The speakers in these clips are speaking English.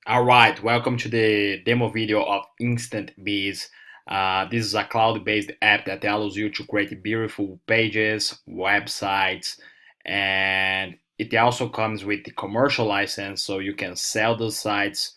All right, welcome to the demo video of Instant Biz. This is a cloud-based app that allows you to create beautiful pages, websites, and it also comes with the commercial license, so you can sell those sites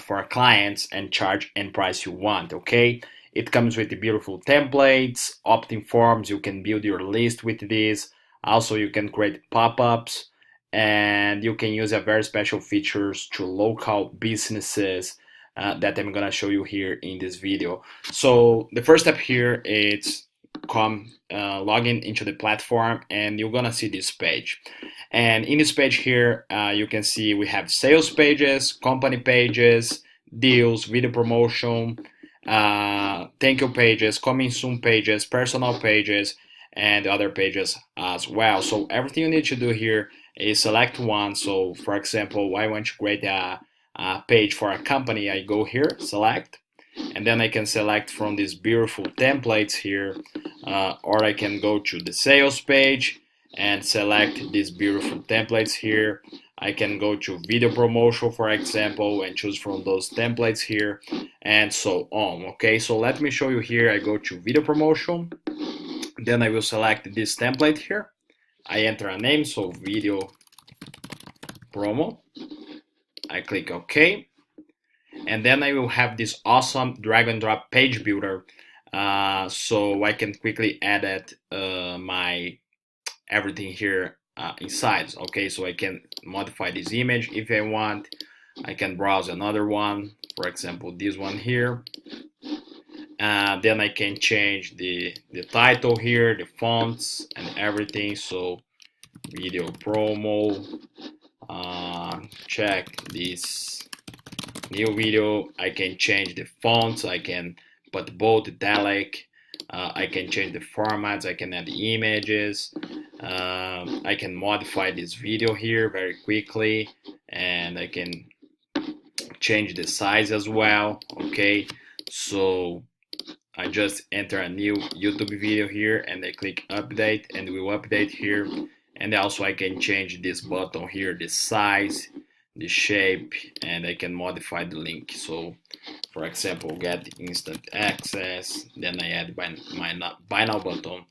for clients and charge any price you want. Okay, it comes with the beautiful templates, opt-in forms. You can build your list with this. Also, you can create pop-ups and you can use a very special features to local businesses that I'm gonna show you here in this video. So the first step here is come login into the platform and you're gonna see this page. And in this page here, you can see we have sales pages, company pages, deals, video promotion, thank you pages, coming soon pages, personal pages, and other pages as well. So everything you need to do here is select one. So for example, I want to create a page for a company. I go here, select, and then I can select from these beautiful templates here, or I can go to the sales page and select these beautiful templates here. I can go to video promotion, for example, and choose from those templates here, and so on. Okay, so let me show you here. I go to video promotion, then I will select this template here. I enter a name, so video promo. I click OK, and then I will have this awesome drag and drop page builder, so I can quickly edit my everything here inside. Okay, so I can modify this image if I want. I can browse another one, for example, this one here. Then I can change the title here, the fonts, and everything. So video promo. Check this new video. I can change the fonts. I can put bold, italic. I can change the formats. I can add images. I can modify this video here very quickly, and I can change the size as well. Okay, so I just enter a new YouTube video here and I click update and we will update here. And also I can change this button here, the size, the shape, and I can modify the link. So for example, get instant access, then I add my buy now button,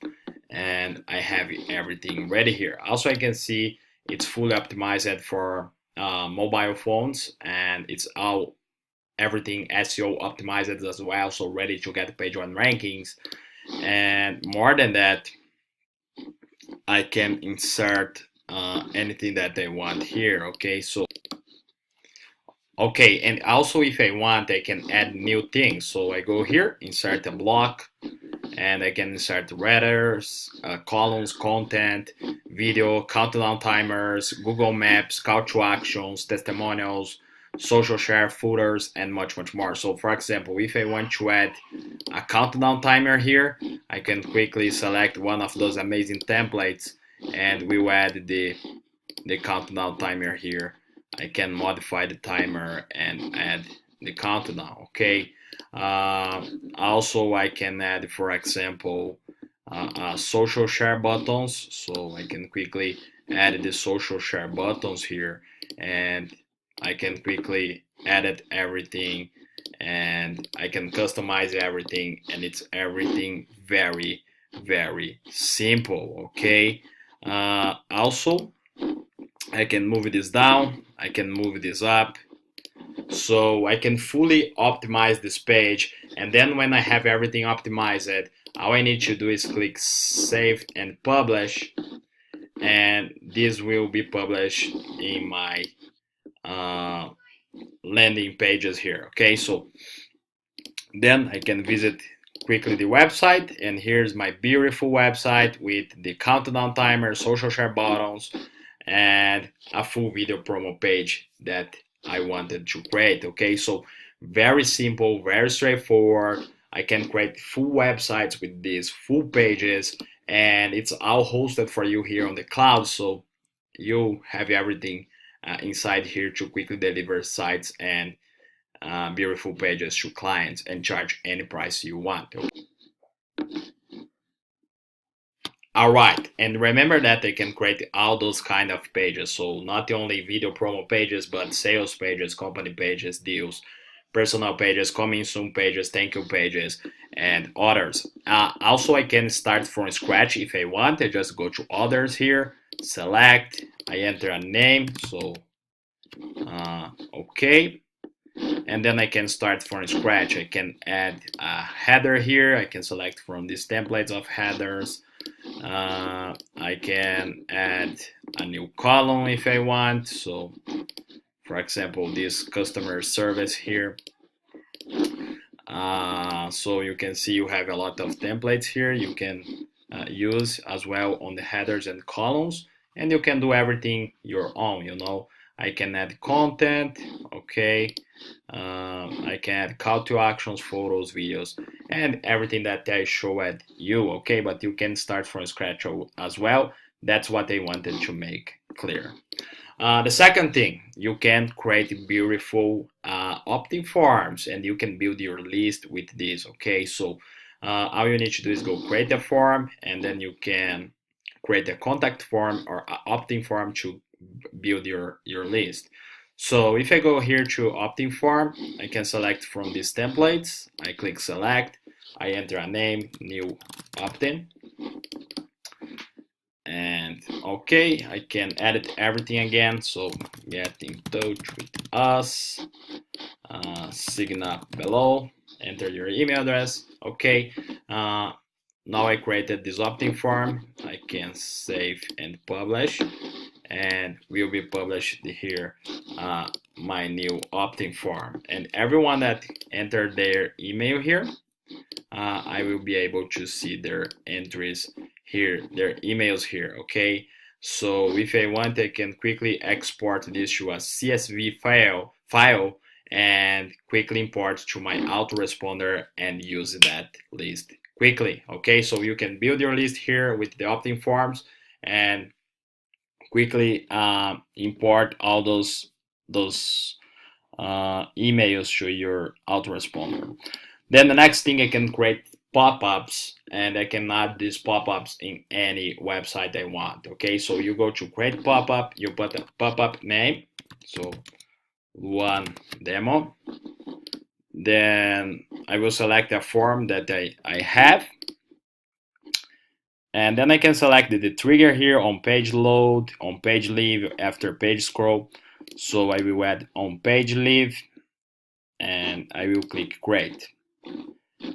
and I have everything ready here. Also I can see it's fully optimized for mobile phones, and it's all everything SEO optimized as well, so ready to get page one rankings. And more than that, I can insert anything that I want here. Okay, and also if I want, I can add new things. So I go here, insert a block, and I can insert headers, columns, content, video, countdown timers, Google Maps, call to actions, testimonials, social share, footers, and much, much more. So for example, if I want to add a countdown timer here, I can quickly select one of those amazing templates and we will add the countdown timer here. I can modify the timer and add the countdown. Okay. Also, I can add, for example, social share buttons. So I can quickly add the social share buttons here, and I can quickly edit everything, and I can customize everything, and it's everything very, very simple. Okay. Also, I can move this down. I can move this up, so I can fully optimize this page. And then when I have everything optimized, all I need to do is click save and publish, and this will be published in my uh, landing pages here. Okay, so then I can visit quickly the website, and here's my beautiful website with the countdown timer, social share buttons, and a full video promo page that I wanted to create. Okay, so very simple, very straightforward. I can create full websites with these full pages, and it's all hosted for you here on the cloud. So you have everything inside here to quickly deliver sites and beautiful pages to clients and charge any price you want. All right, and remember that they can create all those kind of pages. So not only video promo pages, but sales pages, company pages, deals, personal pages, coming soon pages, thank you pages, and others. Also, I can start from scratch if I want. I just go to others here, select, I enter a name, so okay, and then I can start from scratch. I can add a header here. I can select from these templates of headers. I can add a new column if I want. So, for example, this customer service here. So you can see you have a lot of templates here you can use as well on the headers and columns, and you can do everything your own. I can add content, okay. I can add call to actions, photos, videos, and everything that I showed you, okay. But you can start from scratch as well. That's what I wanted to make clear. The second thing, you can create beautiful opt-in forms, and you can build your list with this, okay. So all you need to do is go create a form, and then you can create a contact form or an opt-in form to build your list. So if I go here to opt-in form, I can select from these templates. I click select, I enter a name, new opt-in, and okay, I can edit everything again. So get in touch with us, sign up below, enter your email address, okay. Now I created this opt-in form. I can save and publish, and will be published here my new opt-in form, and everyone that entered their email here, I will be able to see their entries here, their emails here, okay. So if I want, I can quickly export this to a CSV file and quickly import to my autoresponder and use that list quickly, okay. So you can build your list here with the opt-in forms and quickly import all those emails to your autoresponder. Then the next thing, I can create pop-ups, and I can add these pop-ups in any website I want, okay. So you go to create pop-up, you put a pop-up name, so one demo, then I will select a form that I have, and then I can select the trigger here on page load, on page leave, after page scroll. So I will add on page leave, and I will click create.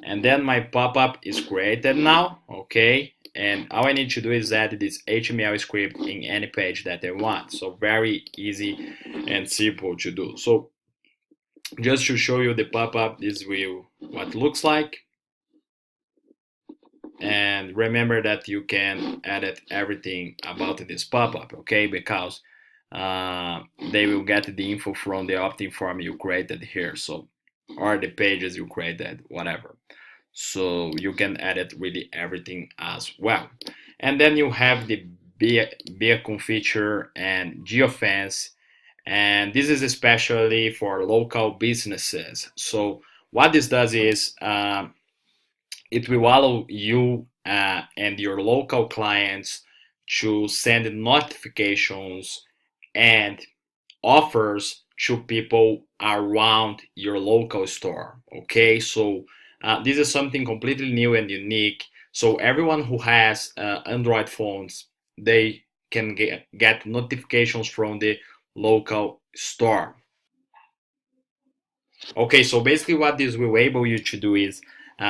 And then my pop-up is created now, okay. And all I need to do is add this HTML script in any page that I want. So very easy and simple to do. So just to show you the pop-up, this will what it looks like. And remember that you can edit everything about this pop-up, okay, because they will get the info from the opt-in form you created here, so, or the pages you created, whatever. So you can edit really everything as well. And then you have the beacon feature and geofence, and this is especially for local businesses. So what this does is it will allow you and your local clients to send notifications and offers to people around your local store, okay. So this is something completely new and unique. So everyone who has Android phones, they can get notifications from the local store. Okay, so basically what this will enable you to do is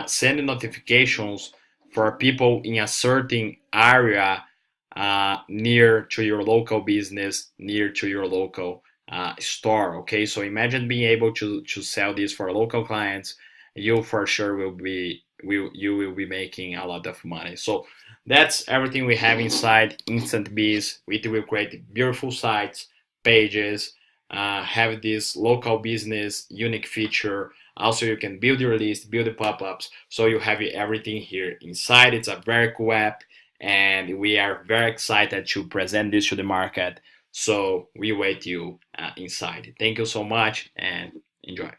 send notifications for people in a certain area near to your local business, near to your local store, okay. So imagine being able to sell this for local clients. You for sure you will be making a lot of money. So that's everything we have inside Instant Biz. It will create beautiful sites, pages, have this local business unique feature. Also, you can build your list, build the pop-ups, so you have everything here inside. It's a very cool app, and we are very excited to present this to the market. So we wait you inside. Thank you so much, and enjoy.